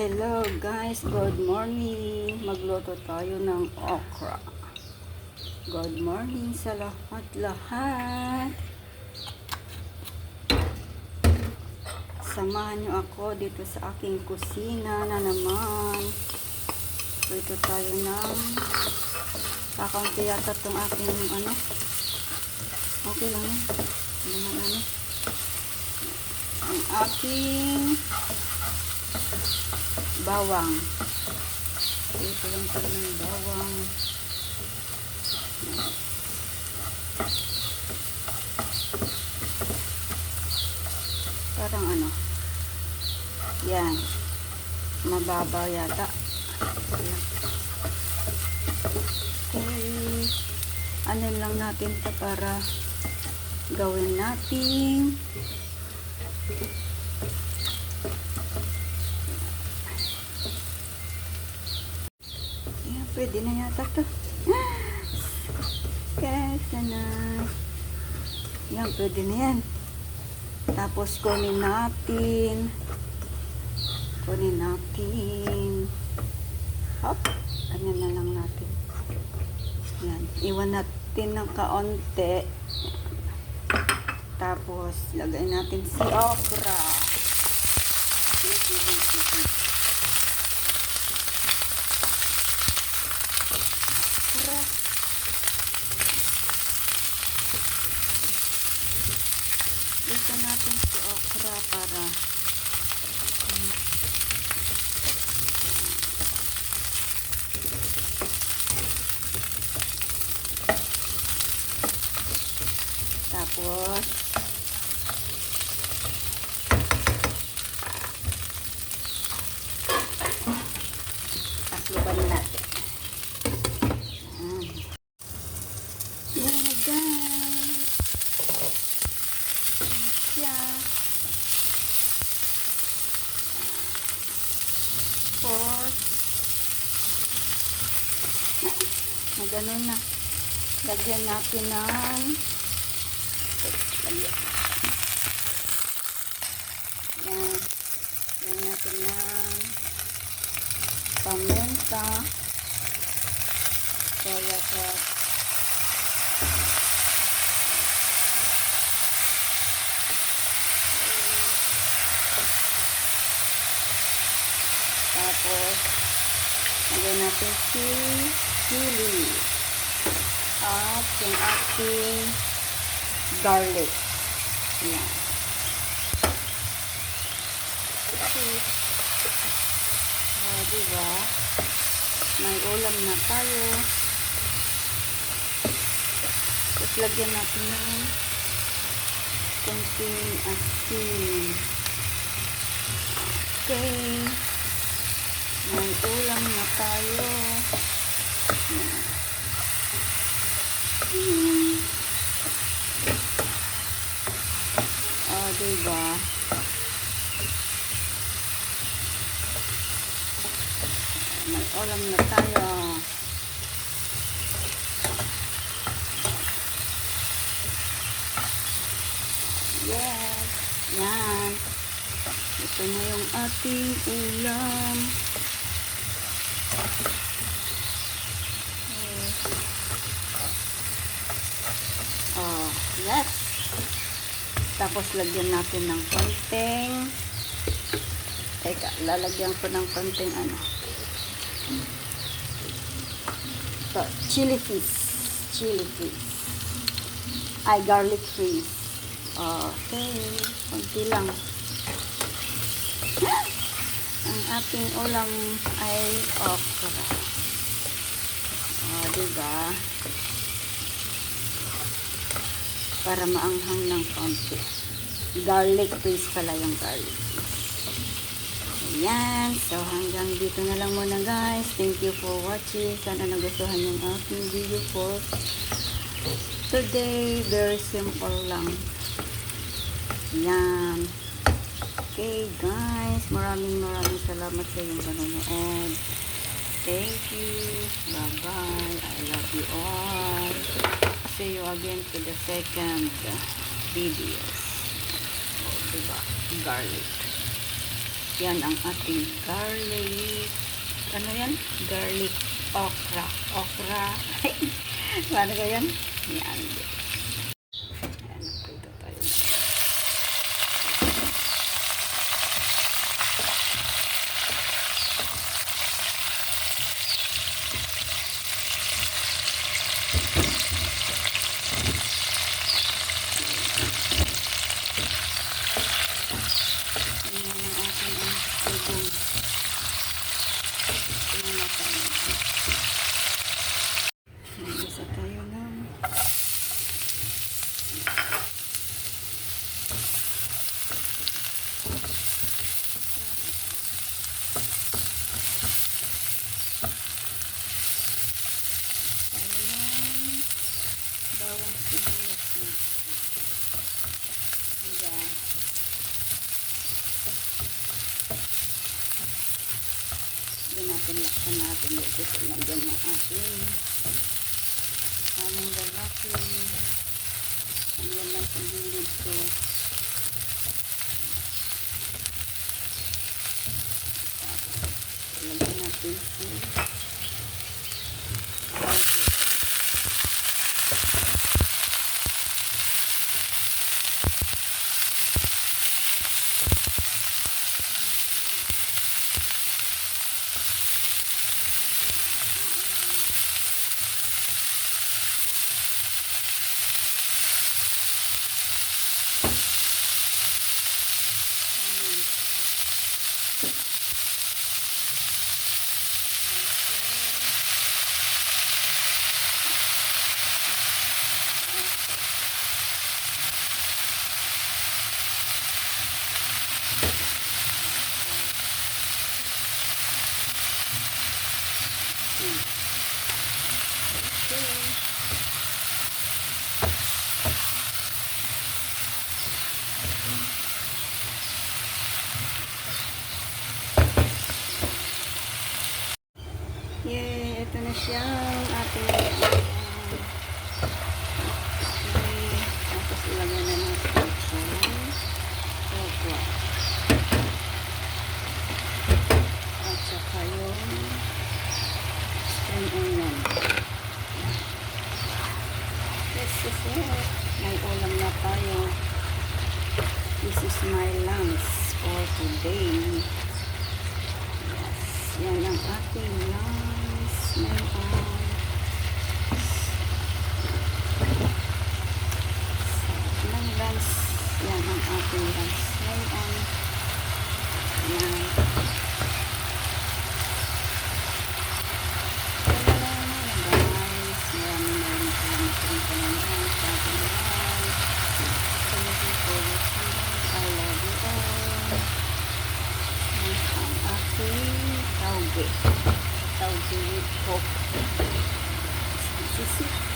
Hello guys, good morning. Magluto tayo ng okra. Good morning sa lahat-lahat. Samahan nyo ako dito sa aking kusina na naman. Dito tayo ng kakaunti yata itong aking okay lang yun. Ang aking bawang. Ito lang tayo ng bawang. Parang yan. Mababaw yata. Okay. Ano lang natin ito para gawin natin. Yan, pwede na yata ito. Kesa na. Yan, pwede na yan. Tapos kunin natin. Hop. Ganyan na lang natin. Yan. Iwan natin ng kaunti. Tapos, lagay natin si okra. Okra. Ito natin si okra para tapos takluban natin. Yan guys. Yan. Tapos ganun na. Lagyan natin ng yan. Lagyan natin ng paminta, soya sauce, tapos lagyan natin si chili at yung ating garlic. Yan. Diba? May ulam na tayo. Tapos lagyan natin ng konting asin. Okay. May ulam na tayo. Diba? May ulam na tayo. Yes. Yan. Ito na yung ating ulam. Yes. Tapos lagyan natin ng konting lalagyan ko ng konting chili fish ay garlic fish. Okay, konti lang. Ang ating ulam ay okra. Diba? Para maanghang ng konti. Garlic paste pala yung garlic paste. Ayan. So, hanggang dito na lang muna guys. Thank you for watching. Sana nagustuhan yung aking video for today. Very simple lang. Ayan. Okay guys. Maraming salamat sa inyong panonood. Thank you. Bye-bye. I love you all. See you again to the second videos. Diba? Garlic. Yan ang ating garlic. Ano yan? Garlic okra. Okra. Paano ka yan? Yan. Ayan, prito tayo. Ayan ang ating ibong. Isa tayo ng bawang sibuyas na. Ayan. Hindi natin laksan natin dito sa nandiyan yung ating among lalaki. Ayan lang sa gilid ko. Lagyan natin si yay, ito na siya ang ating okay. Tapos ilagay na natin sa okra at saka yung spring onion. This is it. May ulam na tayo. This is my lunch for today. Yan ang ating lunch ngayon. Ng lunch, yan ang ating lunch ngayon. Yan. Guys, maraming salamat rin po naman sa ating lunch. Thank you for watching. I love you all. Ang aking tauge with hope. This is it.